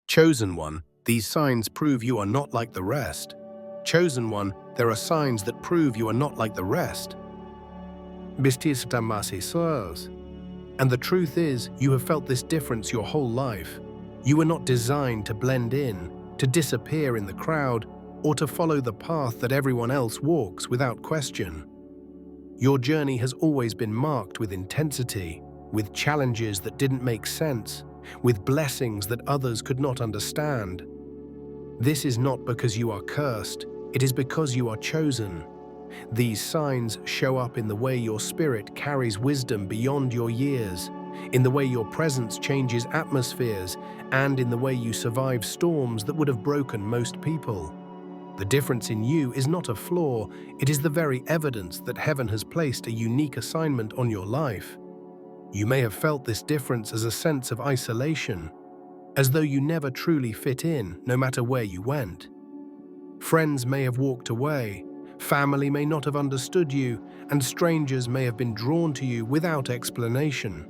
Chosen one, these signs prove you are not like the rest. Chosen one, there are signs that prove you are not like the rest. And the truth is, you have felt this difference your whole life. You were not designed to blend in, to disappear in the crowd, or to follow the path that everyone else walks without question. Your journey has always been marked with intensity, with challenges that didn't make sense, with blessings that others could not understand. This is not because you are cursed, it is because you are chosen. These signs show up in the way your spirit carries wisdom beyond your years, in the way your presence changes atmospheres, and in the way you survive storms that would have broken most people. The difference in you is not a flaw, it is the very evidence that heaven has placed a unique assignment on your life. You may have felt this difference as a sense of isolation, as though you never truly fit in, no matter where you went. Friends may have walked away, family may not have understood you, and strangers may have been drawn to you without explanation.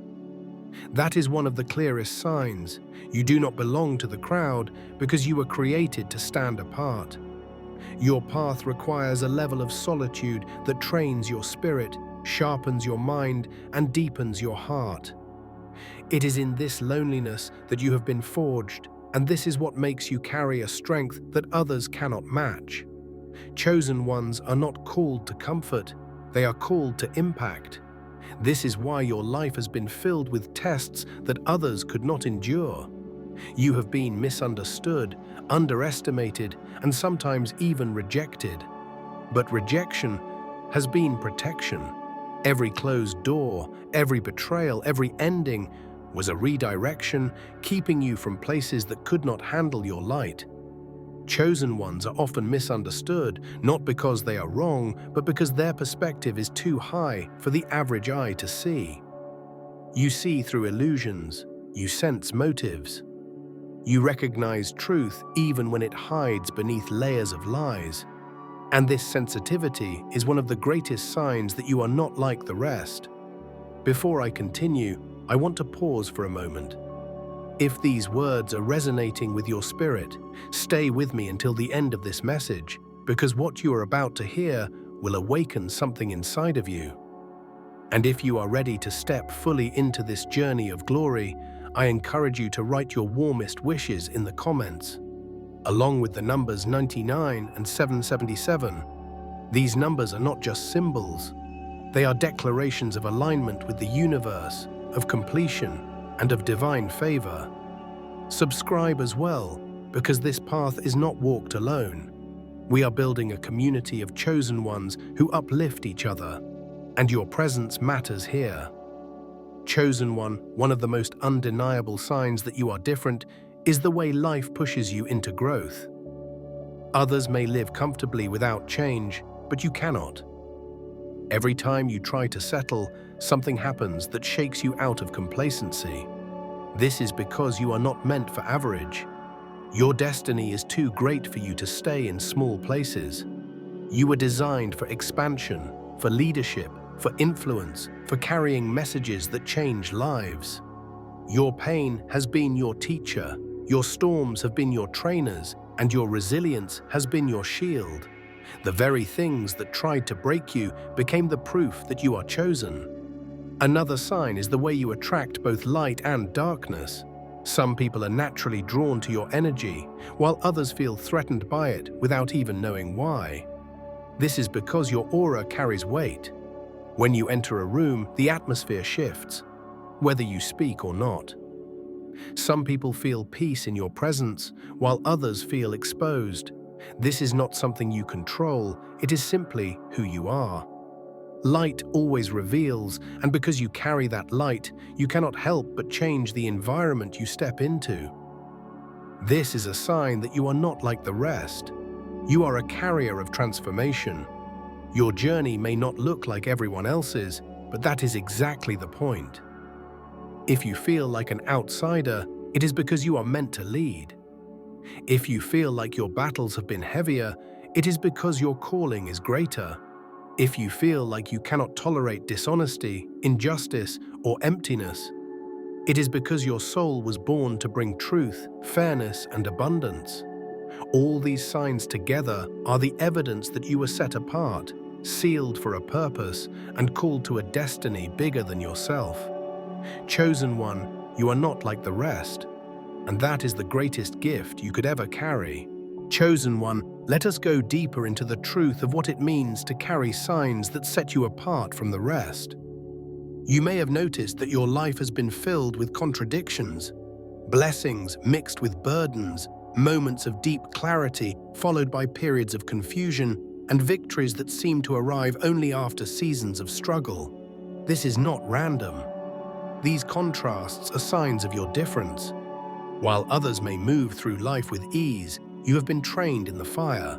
That is one of the clearest signs. You do not belong to the crowd because you were created to stand apart. Your path requires a level of solitude that trains your spirit, sharpens your mind, and deepens your heart. It is in this loneliness that you have been forged, and this is what makes you carry a strength that others cannot match. Chosen ones are not called to comfort, they are called to impact. This is why your life has been filled with tests that others could not endure. You have been misunderstood, underestimated, and sometimes even rejected. But rejection has been protection. Every closed door, every betrayal, every ending was a redirection, keeping you from places that could not handle your light. Chosen ones are often misunderstood, not because they are wrong, but because their perspective is too high for the average eye to see. You see through illusions, you sense motives. You recognize truth even when it hides beneath layers of lies. And this sensitivity is one of the greatest signs that you are not like the rest. Before I continue, I want to pause for a moment. If these words are resonating with your spirit, stay with me until the end of this message, because what you are about to hear will awaken something inside of you. And if you are ready to step fully into this journey of glory, I encourage you to write your warmest wishes in the comments. Along with the numbers 99 and 777, these numbers are not just symbols. They are declarations of alignment with the universe, of completion, and of divine favor. Subscribe as well, because this path is not walked alone. We are building a community of chosen ones who uplift each other, and your presence matters here. Chosen one of the most undeniable signs that you are different is the way life pushes you into growth. Others may live comfortably without change, but you cannot. Every time you try to settle, something happens that shakes you out of complacency. This is because you are not meant for average. Your destiny is too great for you to stay in small places. You were designed for expansion, for leadership, for influence, for carrying messages that change lives. Your pain has been your teacher, your storms have been your trainers, and your resilience has been your shield. The very things that tried to break you became the proof that you are chosen. Another sign is the way you attract both light and darkness. Some people are naturally drawn to your energy, while others feel threatened by it without even knowing why. This is because your aura carries weight. When you enter a room, the atmosphere shifts, whether you speak or not. Some people feel peace in your presence, while others feel exposed. This is not something you control, it is simply who you are. Light always reveals, and because you carry that light, you cannot help but change the environment you step into. This is a sign that you are not like the rest. You are a carrier of transformation. Your journey may not look like everyone else's, but that is exactly the point. If you feel like an outsider, it is because you are meant to lead. If you feel like your battles have been heavier, it is because your calling is greater. If you feel like you cannot tolerate dishonesty, injustice, or emptiness, It is because your soul was born to bring truth, fairness, and abundance. All these signs together are the evidence that you were set apart, sealed for a purpose, and called to a destiny bigger than yourself. Chosen one, you are not like the rest, and that is the greatest gift you could ever carry. Chosen one, let us go deeper into the truth of what it means to carry signs that set you apart from the rest. You may have noticed that your life has been filled with contradictions, blessings mixed with burdens, moments of deep clarity followed by periods of confusion, and victories that seem to arrive only after seasons of struggle. This is not random. These contrasts are signs of your difference. While others may move through life with ease, you have been trained in the fire.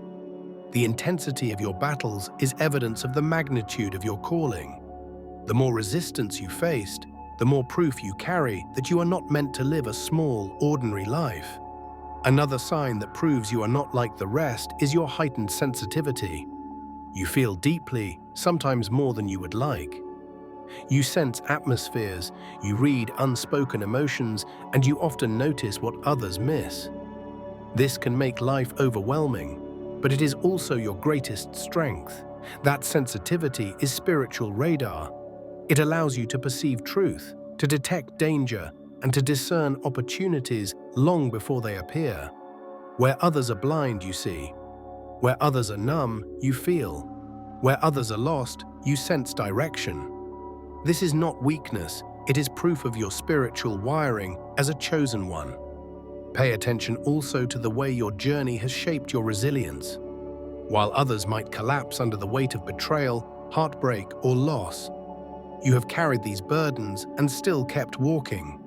The intensity of your battles is evidence of the magnitude of your calling. The more resistance you faced, the more proof you carry that you are not meant to live a small, ordinary life. Another sign that proves you are not like the rest is your heightened sensitivity. You feel deeply, sometimes more than you would like. You sense atmospheres, you read unspoken emotions, and you often notice what others miss. This can make life overwhelming, but it is also your greatest strength. That sensitivity is spiritual radar. It allows you to perceive truth, to detect danger, and to discern opportunities long before they appear. Where others are blind, you see. Where others are numb, you feel. Where others are lost, you sense direction. This is not weakness, it is proof of your spiritual wiring as a chosen one. Pay attention also to the way your journey has shaped your resilience. While others might collapse under the weight of betrayal, heartbreak, or loss, you have carried these burdens and still kept walking.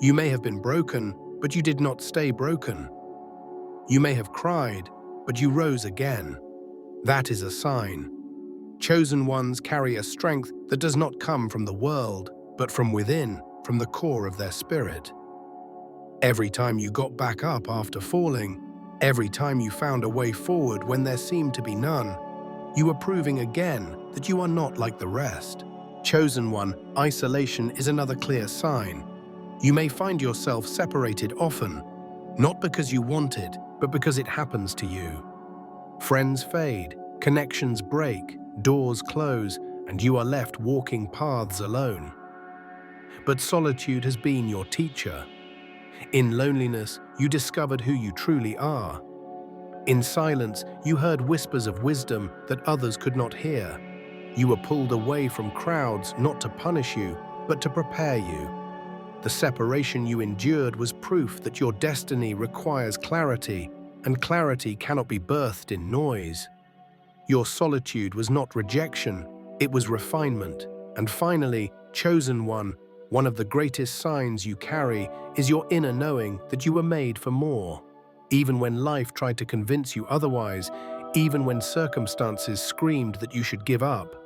You may have been broken, but you did not stay broken. You may have cried, but you rose again. That is a sign. Chosen ones carry a strength that does not come from the world, but from within, from the core of their spirit. Every time you got back up after falling, every time you found a way forward when there seemed to be none, you were proving again that you are not like the rest. Chosen one, isolation is another clear sign. You may find yourself separated often, not because you want it, but because it happens to you. Friends fade, connections break, doors close, and you are left walking paths alone. But solitude has been your teacher. In loneliness, you discovered who you truly are. In silence, you heard whispers of wisdom that others could not hear. You were pulled away from crowds not to punish you, but to prepare you. The separation you endured was proof that your destiny requires clarity, and clarity cannot be birthed in noise. Your solitude was not rejection, it was refinement. And finally, chosen one of the greatest signs you carry is your inner knowing that you were made for more. Even when life tried to convince you otherwise, even when circumstances screamed that you should give up,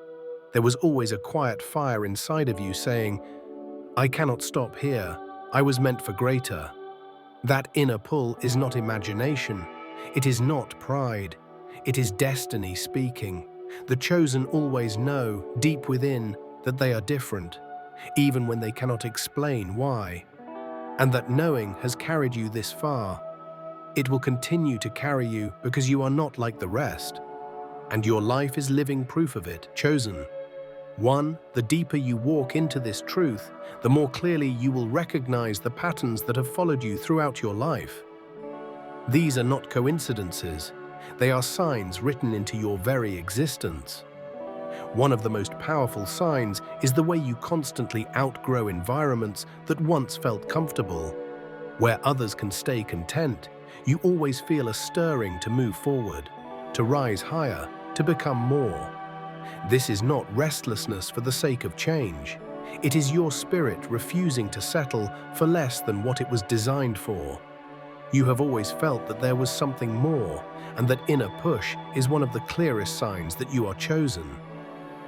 there was always a quiet fire inside of you saying, "I cannot stop here. I was meant for greater." That inner pull is not imagination. It is not pride. It is destiny speaking. The chosen always know, deep within, that they are different, even when they cannot explain why. And that knowing has carried you this far. It will continue to carry you because you are not like the rest. And your life is living proof of it, chosen. The deeper you walk into this truth, the more clearly you will recognize the patterns that have followed you throughout your life. These are not coincidences. They are signs written into your very existence. One of the most powerful signs is the way you constantly outgrow environments that once felt comfortable. Where others can stay content, you always feel a stirring to move forward, to rise higher, to become more. This is not restlessness for the sake of change. It is your spirit refusing to settle for less than what it was designed for. You have always felt that there was something more, and that inner push is one of the clearest signs that you are chosen.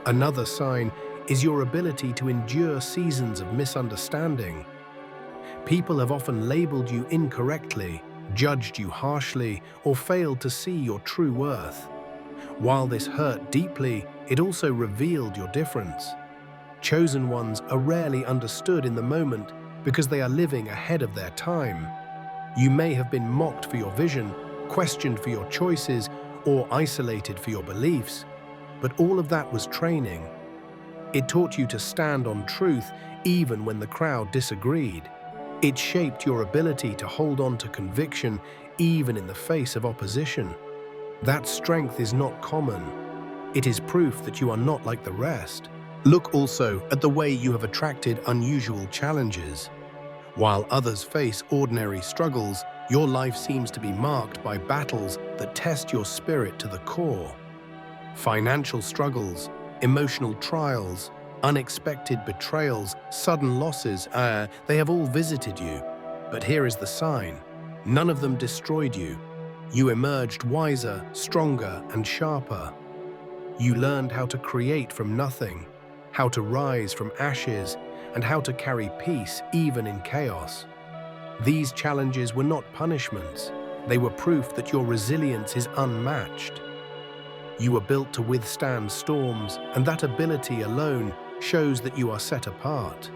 Another sign is your ability to endure seasons of misunderstanding. People have often labeled you incorrectly, judged you harshly, or failed to see your true worth. While this hurt deeply, it also revealed your difference. Chosen ones are rarely understood in the moment because they are living ahead of their time. You may have been mocked for your vision, questioned for your choices, or isolated for your beliefs, but all of that was training. It taught you to stand on truth even when the crowd disagreed. It shaped your ability to hold on to conviction even in the face of opposition. That strength is not common. It is proof that you are not like the rest. Look also at the way you have attracted unusual challenges. While others face ordinary struggles, your life seems to be marked by battles that test your spirit to the core. Financial struggles, emotional trials, unexpected betrayals, sudden losses, they have all visited you. But here is the sign. None of them destroyed you. You emerged wiser, stronger, and sharper. You learned how to create from nothing, how to rise from ashes, and how to carry peace even in chaos. These challenges were not punishments. They were proof that your resilience is unmatched. You were built to withstand storms, and that ability alone shows that you are set apart.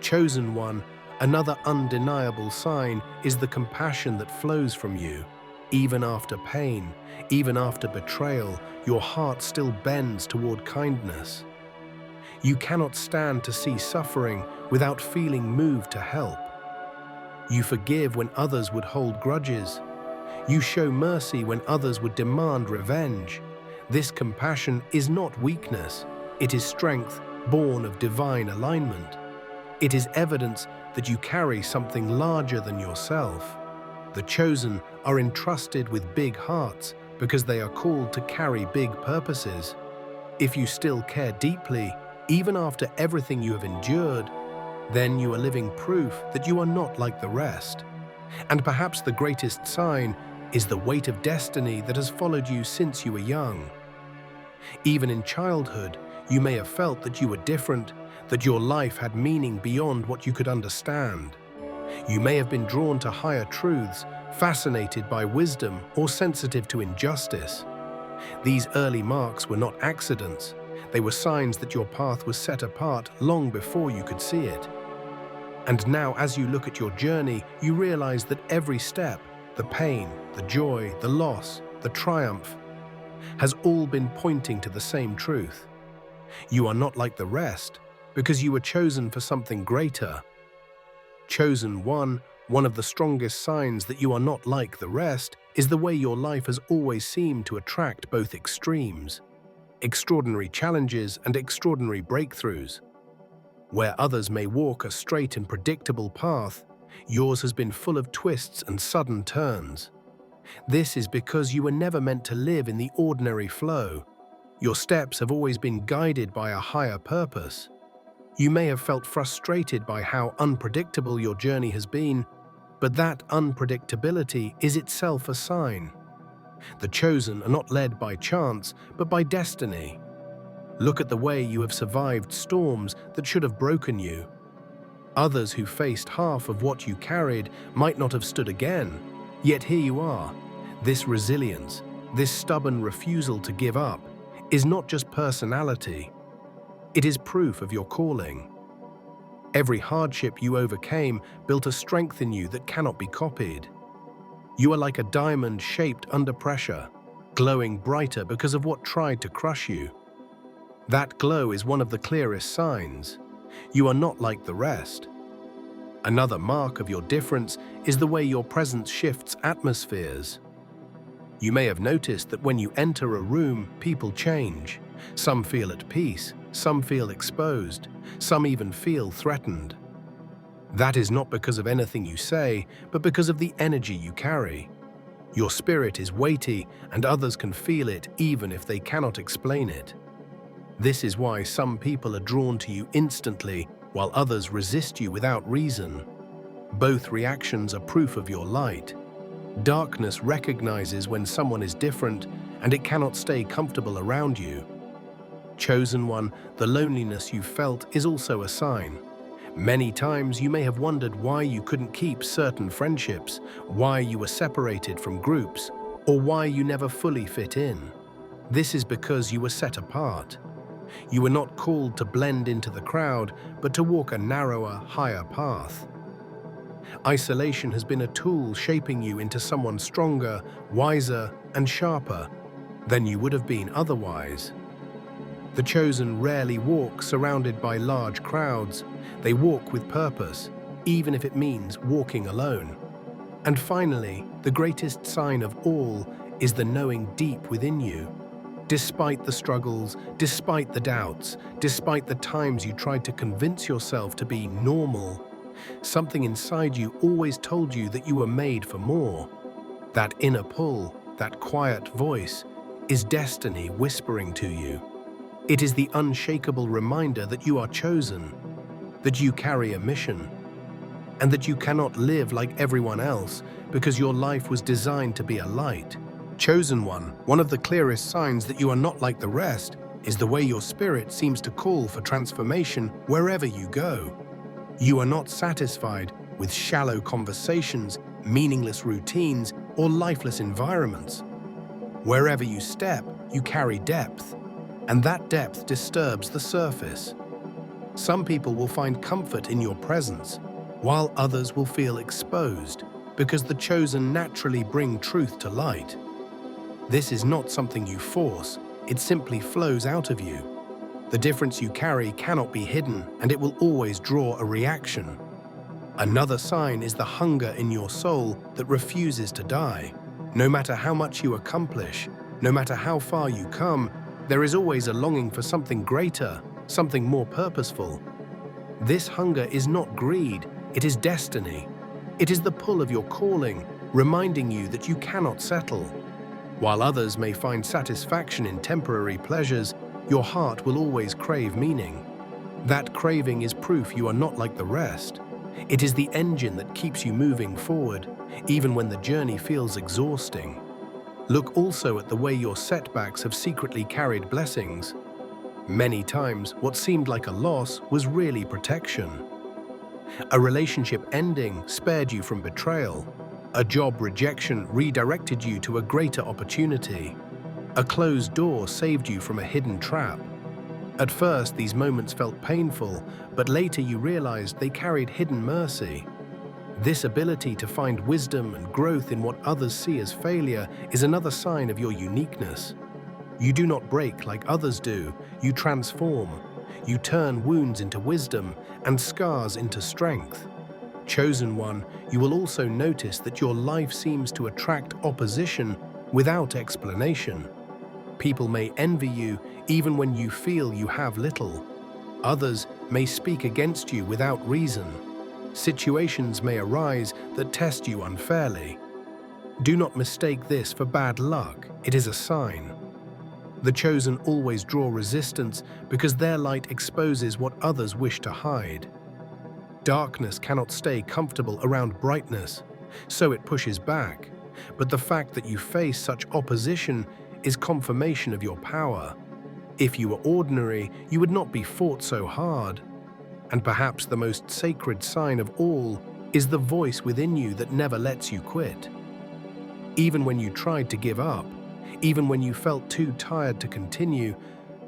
Chosen one, another undeniable sign is the compassion that flows from you. Even after pain, even after betrayal, your heart still bends toward kindness. You cannot stand to see suffering without feeling moved to help. You forgive when others would hold grudges. You show mercy when others would demand revenge. This compassion is not weakness. It is strength born of divine alignment. It is evidence that you carry something larger than yourself. The chosen are entrusted with big hearts because they are called to carry big purposes. If you still care deeply, even after everything you have endured, then you are living proof that you are not like the rest. And perhaps the greatest sign is the weight of destiny that has followed you since you were young. Even in childhood, you may have felt that you were different, that your life had meaning beyond what you could understand. You may have been drawn to higher truths, fascinated by wisdom, or sensitive to injustice. These early marks were not accidents. They were signs that your path was set apart long before you could see it. And now, as you look at your journey, you realize that every step, the pain, the joy, the loss, the triumph, has all been pointing to the same truth. You are not like the rest because you were chosen for something greater. Chosen one of the strongest signs that you are not like the rest is the way your life has always seemed to attract both extremes, extraordinary challenges and extraordinary breakthroughs. Where others may walk a straight and predictable path, yours has been full of twists and sudden turns. This is because you were never meant to live in the ordinary flow. Your steps have always been guided by a higher purpose. You may have felt frustrated by how unpredictable your journey has been, but that unpredictability is itself a sign. The chosen are not led by chance, but by destiny. Look at the way you have survived storms that should have broken you. Others who faced half of what you carried might not have stood again, yet here you are. This resilience, this stubborn refusal to give up, is not just personality. It is proof of your calling. Every hardship you overcame built a strength in you that cannot be copied. You are like a diamond shaped under pressure, glowing brighter because of what tried to crush you. That glow is one of the clearest signs. You are not like the rest. Another mark of your difference is the way your presence shifts atmospheres. You may have noticed that when you enter a room, people change. Some feel at peace, some feel exposed, some even feel threatened. That is not because of anything you say, but because of the energy you carry. Your spirit is weighty, and others can feel it even if they cannot explain it. This is why some people are drawn to you instantly, while others resist you without reason. Both reactions are proof of your light. Darkness recognizes when someone is different, and it cannot stay comfortable around you. Chosen one, the loneliness you felt is also a sign. Many times you may have wondered why you couldn't keep certain friendships, why you were separated from groups, or why you never fully fit in. This is because you were set apart. You were not called to blend into the crowd, but to walk a narrower, higher path. Isolation has been a tool shaping you into someone stronger, wiser, and sharper than you would have been otherwise. The chosen rarely walk surrounded by large crowds. They walk with purpose, even if it means walking alone. And finally, the greatest sign of all is the knowing deep within you. Despite the struggles, despite the doubts, despite the times you tried to convince yourself to be normal, something inside you always told you that you were made for more. That inner pull, that quiet voice, is destiny whispering to you. It is the unshakable reminder that you are chosen, that you carry a mission, and that you cannot live like everyone else because your life was designed to be a light. Chosen one of the clearest signs that you are not like the rest is the way your spirit seems to call for transformation wherever you go. You are not satisfied with shallow conversations, meaningless routines, or lifeless environments. Wherever you step, you carry depth, and that depth disturbs the surface. Some people will find comfort in your presence, while others will feel exposed, because the chosen naturally bring truth to light. This is not something you force, it simply flows out of you. The difference you carry cannot be hidden, and it will always draw a reaction. Another sign is the hunger in your soul that refuses to die. No matter how much you accomplish, no matter how far you come, there is always a longing for something greater, something more purposeful. This hunger is not greed, it is destiny. It is the pull of your calling, reminding you that you cannot settle. While others may find satisfaction in temporary pleasures, your heart will always crave meaning. That craving is proof you are not like the rest. It is the engine that keeps you moving forward, even when the journey feels exhausting. Look also at the way your setbacks have secretly carried blessings. Many times, what seemed like a loss was really protection. A relationship ending spared you from betrayal. A job rejection redirected you to a greater opportunity. A closed door saved you from a hidden trap. At first, these moments felt painful, but later you realized they carried hidden mercy. This ability to find wisdom and growth in what others see as failure is another sign of your uniqueness. You do not break like others do, you transform. You turn wounds into wisdom and scars into strength. Chosen one, you will also notice that your life seems to attract opposition without explanation. People may envy you even when you feel you have little. Others may speak against you without reason. Situations may arise that test you unfairly. Do not mistake this for bad luck, it is a sign. The chosen always draw resistance because their light exposes what others wish to hide. Darkness cannot stay comfortable around brightness, so it pushes back. But the fact that you face such opposition is confirmation of your power. If you were ordinary, you would not be fought so hard. And perhaps the most sacred sign of all is the voice within you that never lets you quit. Even when you tried to give up, even when you felt too tired to continue,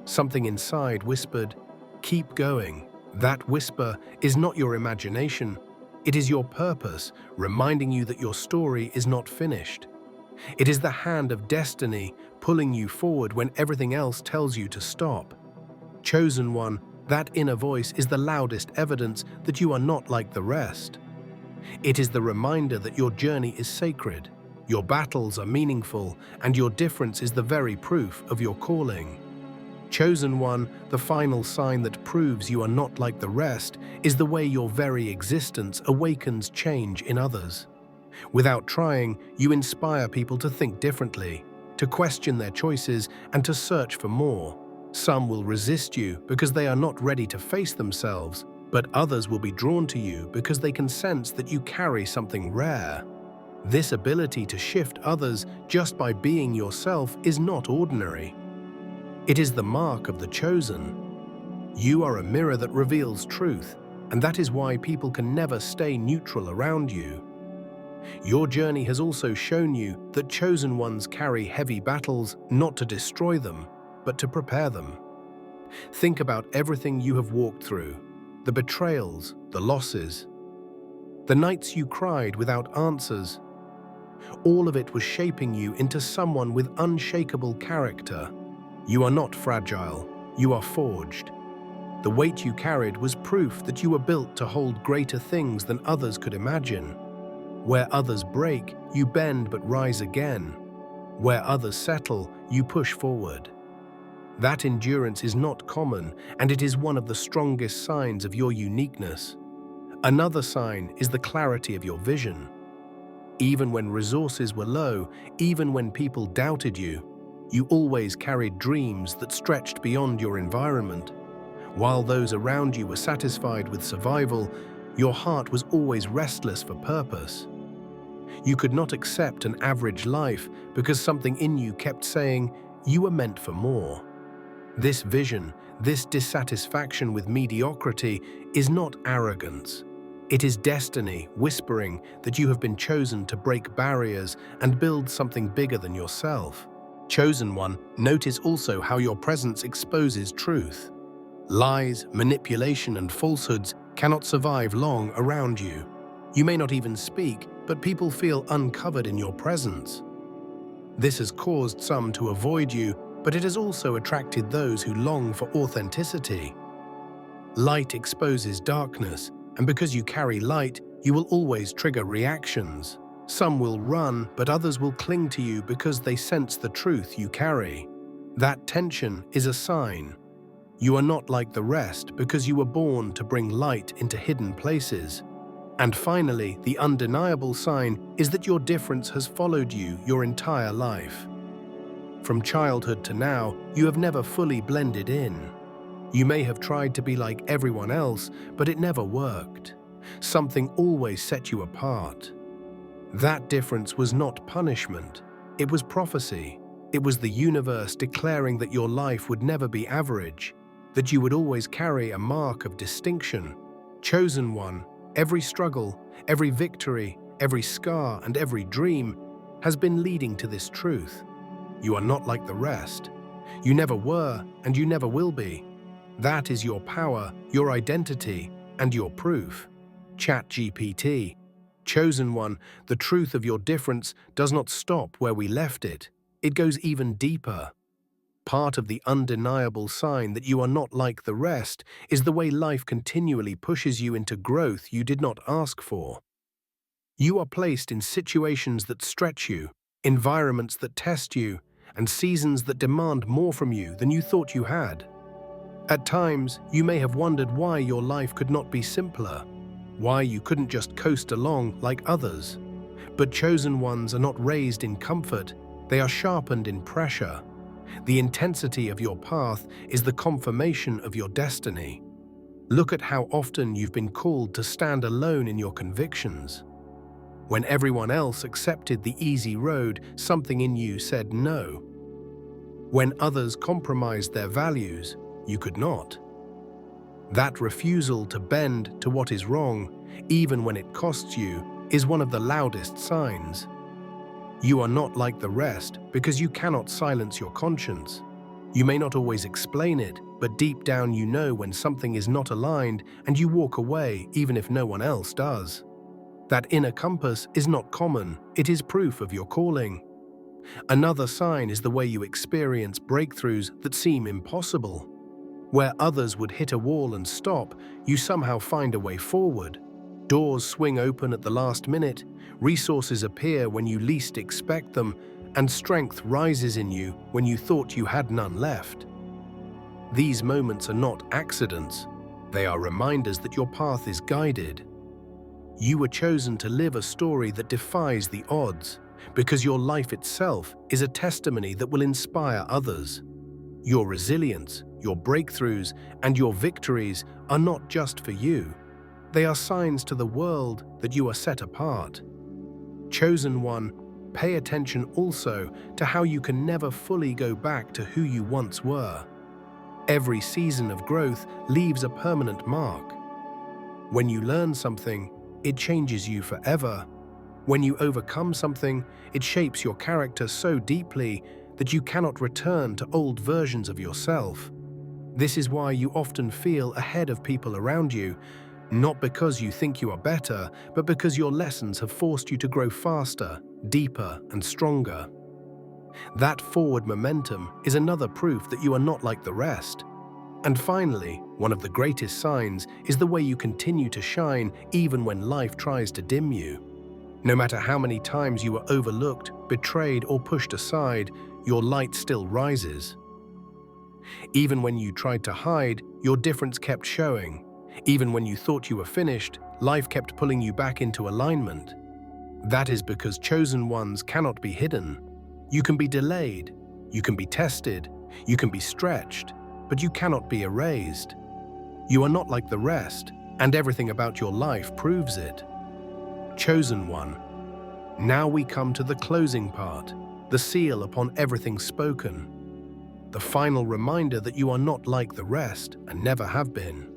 something inside whispered, "Keep going." That whisper is not your imagination, it is your purpose, reminding you that your story is not finished. It is the hand of destiny pulling you forward when everything else tells you to stop. Chosen one, that inner voice is the loudest evidence that you are not like the rest. It is the reminder that your journey is sacred, your battles are meaningful, and your difference is the very proof of your calling. Chosen one, the final sign that proves you are not like the rest is the way your very existence awakens change in others. Without trying, you inspire people to think differently, to question their choices, and to search for more. Some will resist you because they are not ready to face themselves, but others will be drawn to you because they can sense that you carry something rare. This ability to shift others just by being yourself is not ordinary. It is the mark of the chosen. You are a mirror that reveals truth, and that is why people can never stay neutral around you. Your journey has also shown you that chosen ones carry heavy battles not to destroy them, but to prepare them. Think about everything you have walked through, the betrayals, the losses. the nights you cried without answers. All of it was shaping you into someone with unshakable character. You are not fragile, you are forged. The weight you carried was proof that you were built to hold greater things than others could imagine. Where others break, you bend but rise again. Where others settle, you push forward. That endurance is not common, and it is one of the strongest signs of your uniqueness. Another sign is the clarity of your vision. Even when resources were low, even when people doubted you, you always carried dreams that stretched beyond your environment. While those around you were satisfied with survival, your heart was always restless for purpose. You could not accept an average life because something in you kept saying you were meant for more. This vision, this dissatisfaction with mediocrity, is not arrogance. It is destiny whispering that you have been chosen to break barriers and build something bigger than yourself. Chosen one, notice also how your presence exposes truth. Lies, manipulation, and falsehoods cannot survive long around you. You may not even speak, but people feel uncovered in your presence. This has caused some to avoid you, but it has also attracted those who long for authenticity. Light exposes darkness, and because you carry light, you will always trigger reactions. Some will run, but others will cling to you because they sense the truth you carry. That tension is a sign. You are not like the rest because you were born to bring light into hidden places. And finally, the undeniable sign is that your difference has followed you your entire life. From childhood to now, you have never fully blended in. You may have tried to be like everyone else, but it never worked. Something always set you apart. That difference was not punishment, it was prophecy. It was the universe declaring that your life would never be average, that you would always carry a mark of distinction. Chosen one, every struggle, every victory, every scar, and every dream has been leading to this truth. You are not like the rest. You never were, and you never will be. That is your power, your identity, and your proof. ChatGPT. Chosen one, the truth of your difference does not stop where we left it. It goes even deeper. Part of the undeniable sign that you are not like the rest is the way life continually pushes you into growth you did not ask for. You are placed in situations that stretch you, environments that test you, and seasons that demand more from you than you thought you had. At times, you may have wondered why your life could not be simpler, why you couldn't just coast along like others. But chosen ones are not raised in comfort, they are sharpened in pressure. The intensity of your path is the confirmation of your destiny. Look at how often you've been called to stand alone in your convictions. When everyone else accepted the easy road, something in you said no. When others compromised their values, you could not. That refusal to bend to what is wrong, even when it costs you, is one of the loudest signs. You are not like the rest because you cannot silence your conscience. You may not always explain it, but deep down you know when something is not aligned and you walk away even if no one else does. That inner compass is not common, it is proof of your calling. Another sign is the way you experience breakthroughs that seem impossible. Where others would hit a wall and stop, you somehow find a way forward. Doors swing open at the last minute, resources appear when you least expect them, and strength rises in you when you thought you had none left. These moments are not accidents, they are reminders that your path is guided. You were chosen to live a story that defies the odds, because your life itself is a testimony that will inspire others. Your resilience, your breakthroughs, and your victories are not just for you. They are signs to the world that you are set apart. Chosen one, pay attention also to how you can never fully go back to who you once were. Every season of growth leaves a permanent mark. When you learn something, it changes you forever. When you overcome something, it shapes your character so deeply that you cannot return to old versions of yourself. This is why you often feel ahead of people around you, Not because you think you are better, but because your lessons have forced you to grow faster, deeper, and stronger. That forward momentum is another proof that you are not like the rest. And finally, one of the greatest signs is the way you continue to shine even when life tries to dim you. No matter how many times you were overlooked, betrayed, or pushed aside, your light still rises. Even when you tried to hide, your difference kept showing. Even when you thought you were finished, life kept pulling you back into alignment. That is because chosen ones cannot be hidden. You can be delayed, you can be tested, you can be stretched, but you cannot be erased. You are not like the rest, and everything about your life proves it. Chosen one. Now we come to the closing part, the seal upon everything spoken. The final reminder that you are not like the rest and never have been.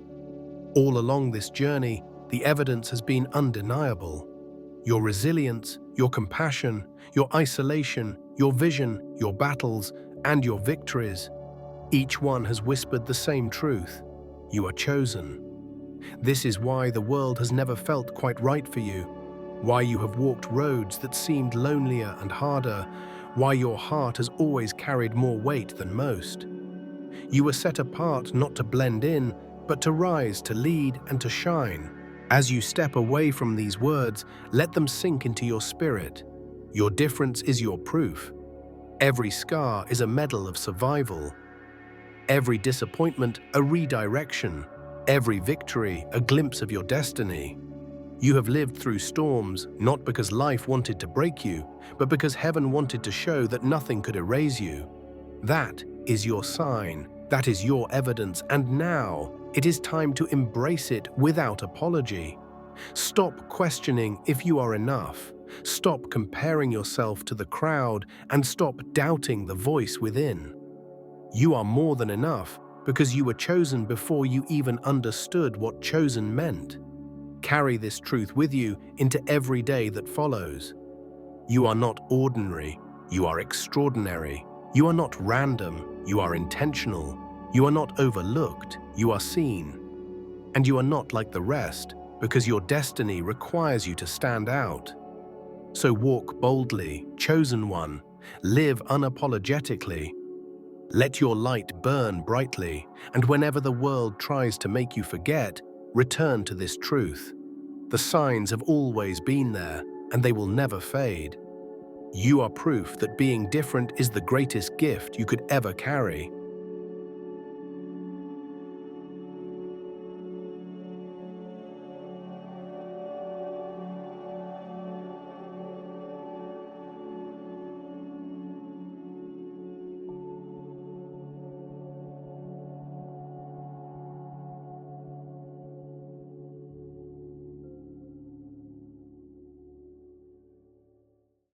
All along this journey, the evidence has been undeniable. Your resilience, your compassion, your isolation, your vision, your battles, and your victories. Each one has whispered the same truth. You are chosen. This is why the world has never felt quite right for you, why you have walked roads that seemed lonelier and harder, why your heart has always carried more weight than most. You were set apart not to blend in, but to rise, to lead, and to shine. As you step away from these words, let them sink into your spirit. Your difference is your proof. Every scar is a medal of survival. Every disappointment, a redirection. Every victory, a glimpse of your destiny. You have lived through storms, not because life wanted to break you, but because heaven wanted to show that nothing could erase you. That is your sign. That is your evidence. And now, it is time to embrace it without apology. Stop questioning if you are enough. Stop comparing yourself to the crowd and stop doubting the voice within. You are more than enough because you were chosen before you even understood what chosen meant. Carry this truth with you into every day that follows. You are not ordinary, you are extraordinary. You are not random, you are intentional. You are not overlooked, you are seen. And you are not like the rest because your destiny requires you to stand out. So walk boldly, chosen one. Live unapologetically. Let your light burn brightly, and whenever the world tries to make you forget, return to this truth. The signs have always been there, and they will never fade. You are proof that being different is the greatest gift you could ever carry.